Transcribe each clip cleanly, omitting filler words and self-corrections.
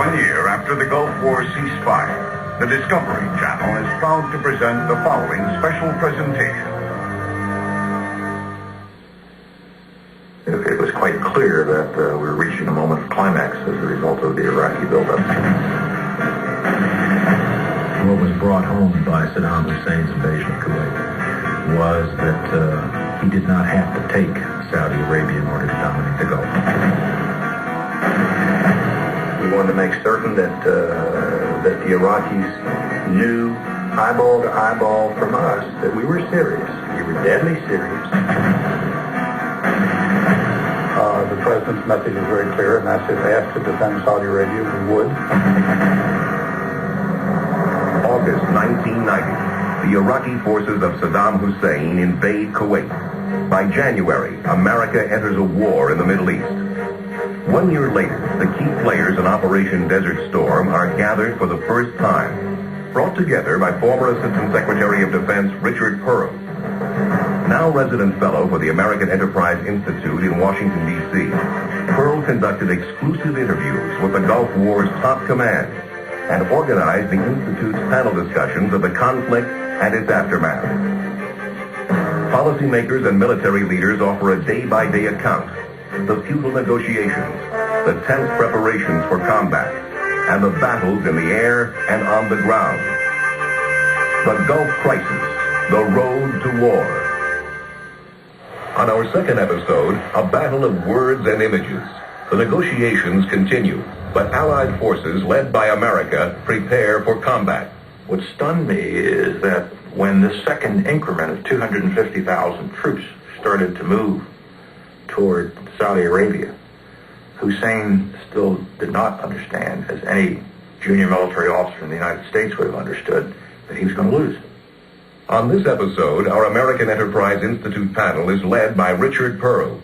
1 year after the Gulf War ceasefire, the Discovery Channel is proud to present the following special presentation. It was quite clear that we were reaching a moment of climax as a result of the Iraqi buildup. What was brought home by Saddam Hussein's invasion of Kuwait was that he did not have to take Saudi Arabia in order to dominate the Gulf. We wanted to make certain that the Iraqis knew, eyeball to eyeball from us, that we were serious. We were deadly serious. The President's message is very clear, and that's if asked to defend Saudi Arabia, we would. August 1990, the Iraqi forces of Saddam Hussein invade Kuwait. By January, America enters a war in the Middle East. 1 year later, the key players in Operation Desert Storm are gathered for the first time, brought together by former Assistant Secretary of Defense Richard Pearl, now resident fellow for the American Enterprise Institute in Washington, D.C. Pearl conducted exclusive interviews with the Gulf War's top command and organized the Institute's panel discussions of the conflict and its aftermath. Policymakers and military leaders offer a day-by-day account, the futile negotiations, the tense preparations for combat, and the battles in the air and on the ground. The Gulf Crisis, the road to war. On our second episode, a battle of words and images. The negotiations continue, but Allied forces led by America prepare for combat. What stunned me is that when the second increment of 250,000 troops started to move toward Saudi Arabia, Hussein still did not understand, as any junior military officer in the United States would have understood, that he was going to lose. On this episode, our American Enterprise Institute panel is led by Richard Pearl.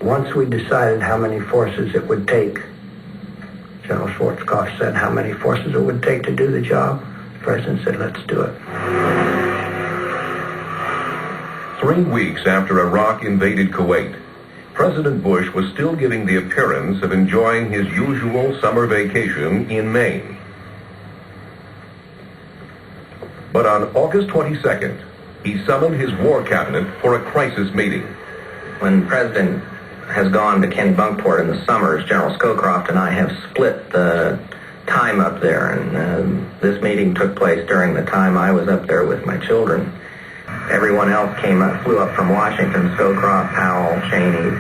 Once we decided how many forces it would take, General Schwarzkopf said how many forces it would take to do the job. The President said, let's do it. 3 weeks after Iraq invaded Kuwait, President Bush was still giving the appearance of enjoying his usual summer vacation in Maine. But on August 22nd, he summoned his war cabinet for a crisis meeting. When the President has gone to Kennebunkport in the summers, General Scowcroft and I have split the time up there, and this meeting took place during the time I was up there with my children. Everyone else flew up from Washington, Scowcroft, Powell, Cheney.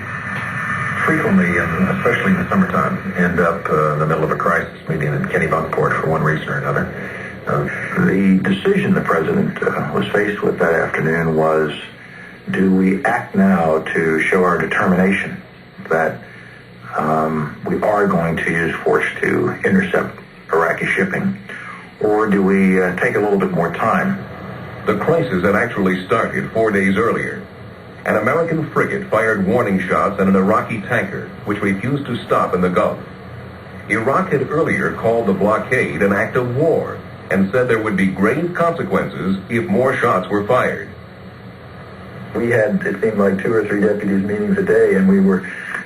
Frequently, and especially in the summertime, end up in the middle of a crisis meeting in Kennebunkport for one reason or another. The decision the President was faced with that afternoon was, do we act now to show our determination that we are going to use force to intercept Iraqi shipping, or do we take a little bit more time? The crisis had actually started 4 days earlier. An American frigate fired warning shots at an Iraqi tanker, which refused to stop in the Gulf. Iraq had earlier called the blockade an act of war and said there would be grave consequences if more shots were fired. We had, it seemed like, 2 or 3 deputies meetings a day, and we were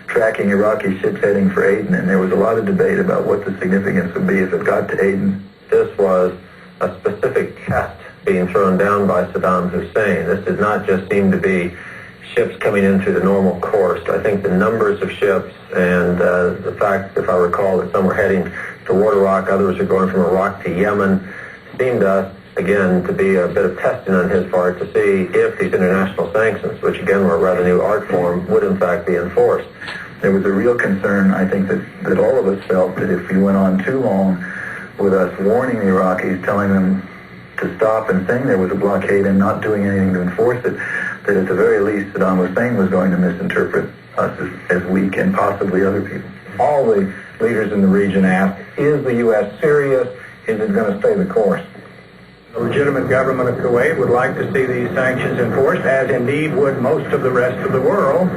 tracking Iraqi ships heading for Aden, and there was a lot of debate about what the significance would be if it got to Aden. This was a specific test being thrown down by Saddam Hussein. This did not just seem to be ships coming in through the normal course. I think the numbers of ships and the fact, if I recall, that some were heading toward Iraq, others are going from Iraq to Yemen, seemed to us, again, to be a bit of testing on his part to see if these international sanctions, which again were a rather new art form, would in fact be enforced. There was a real concern, I think, that all of us felt that if we went on too long with us warning the Iraqis, telling them to stop and saying there was a blockade and not doing anything to enforce it, that at the very least Saddam Hussein was going to misinterpret us as weak and possibly other people. All the leaders in the region asked, is the U.S. serious? Is it going to stay the course? The legitimate government of Kuwait would like to see these sanctions enforced, as indeed would most of the rest of the world,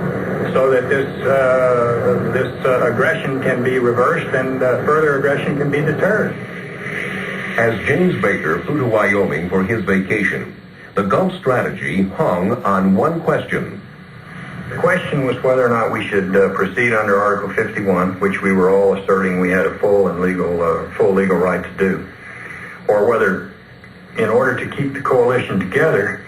so that this aggression can be reversed and further aggression can be deterred. As James Baker flew to Wyoming for his vacation, the Gulf strategy hung on one question. The question was whether or not we should proceed under Article 51, which we were all asserting we had a full legal right to do, or whether, in order to keep the coalition together,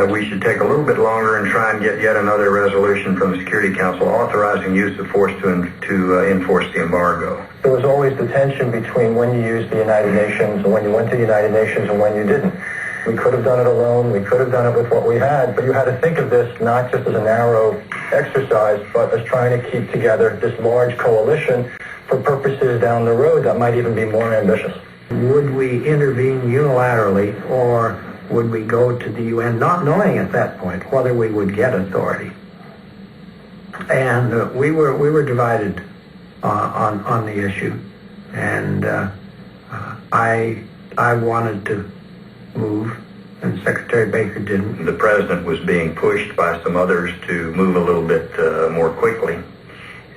we should take a little bit longer and try and get yet another resolution from the Security Council authorizing use of force to enforce the embargo. There was always the tension between when you used the United Nations and when you went to the United Nations and when you didn't. We could have done it alone, we could have done it with what we had, but you had to think of this not just as a narrow exercise, but as trying to keep together this large coalition for purposes down the road that might even be more ambitious. Would we intervene unilaterally, or would we go to the UN, not knowing at that point whether we would get authority? And we were divided on the issue, and I wanted to move, and Secretary Baker didn't. The president was being pushed by some others to move a little bit more quickly,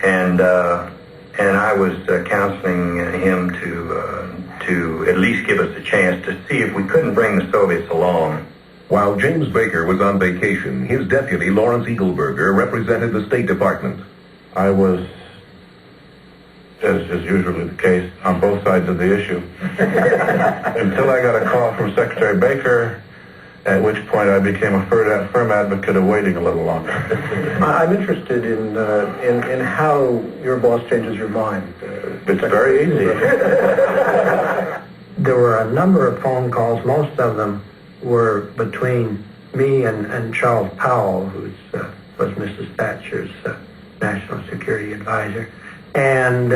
and I was counseling him to at least give us a chance to see if we couldn't bring the Soviets along. While James Baker was on vacation, his deputy, Lawrence Eagleburger, represented the State Department. I was, as is usually the case, on both sides of the issue. Until I got a call from Secretary Baker, at which point I became a firm advocate of waiting a little longer. I'm interested in how your boss changes your mind. It's very easy. There were a number of phone calls. Most of them were between me and Charles Powell, who was Mrs. Thatcher's national security advisor. And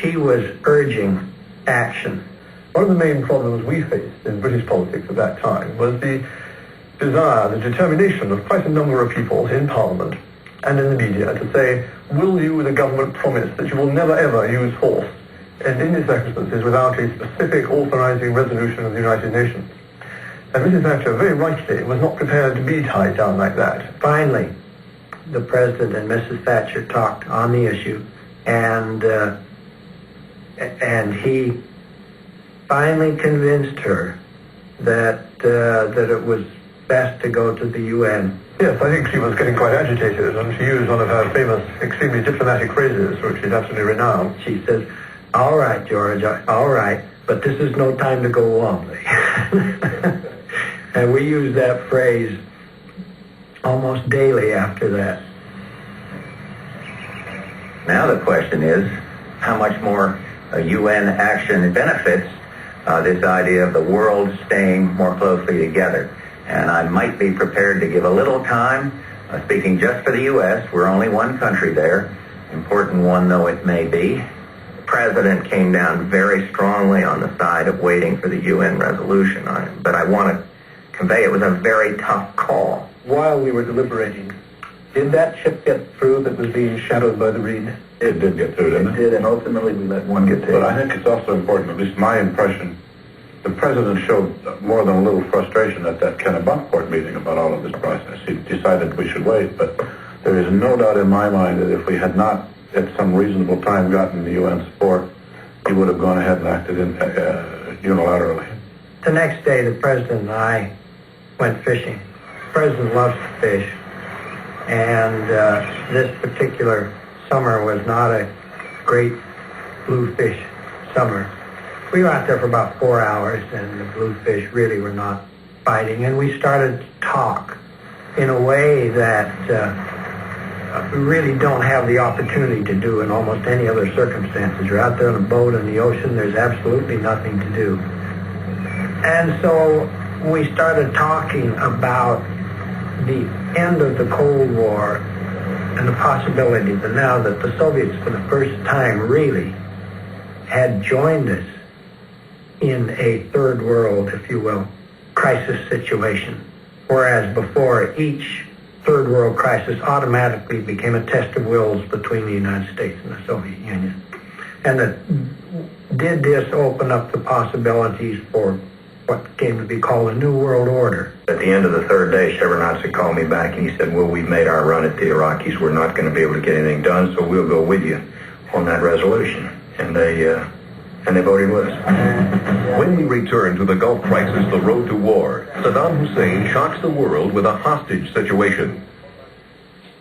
she was urging action. One of the main problems we faced in British politics at that time was the desire, the determination of quite a number of people in Parliament and in the media to say, will you, the government, promise that you will never ever use force, and in these circumstances without a specific authorizing resolution of the United Nations? And Mrs. Thatcher, very rightly, was not prepared to be tied down like that. Finally, the President and Mrs. Thatcher talked on the issue, and he finally convinced her that it was best to go to the UN. Yes, I think she was getting quite agitated, and she used one of her famous, extremely diplomatic phrases, which she's absolutely renowned. She says, "All right, George, all right, but this is no time to go wobbly." And we used that phrase almost daily after that. Now the question is, how much more UN action benefits this idea of the world staying more closely together? And I might be prepared to give a little time, speaking just for the U.S., we're only one country there, important one though it may be. The President came down very strongly on the side of waiting for the UN resolution, but I want to convey it was a very tough call. While we were deliberating, did that ship get through that was being shadowed by the Reed? It did get through, didn't it? It did, and ultimately we let one get taken. But I think it's also important, at least my impression, the President showed more than a little frustration at that Kennebunkport meeting about all of this process. He decided we should wait, but there is no doubt in my mind that if we had not, at some reasonable time, gotten the UN support, he would have gone ahead and acted unilaterally. The next day, the President and I went fishing. The President loves to fish, and this particular summer was not a great bluefish summer. We were out there for about 4 hours, and the bluefish really were not biting, and we started to talk in a way that we really don't have the opportunity to do in almost any other circumstances. You're out there on a boat in the ocean, there's absolutely nothing to do. And so we started talking about the end of the Cold War and the possibility that now that the Soviets for the first time really had joined us in a third world, if you will, crisis situation. Whereas before, each third world crisis automatically became a test of wills between the United States and the Soviet Union. And did this open up the possibilities for what came to be called a New World Order? At the end of the third day, Shevardnadze called me back and he said, well, we've made our run at the Iraqis. We're not going to be able to get anything done, so we'll go with you on that resolution. And they voted with us. When we return to the Gulf crisis, the road to war, Saddam Hussein shocks the world with a hostage situation.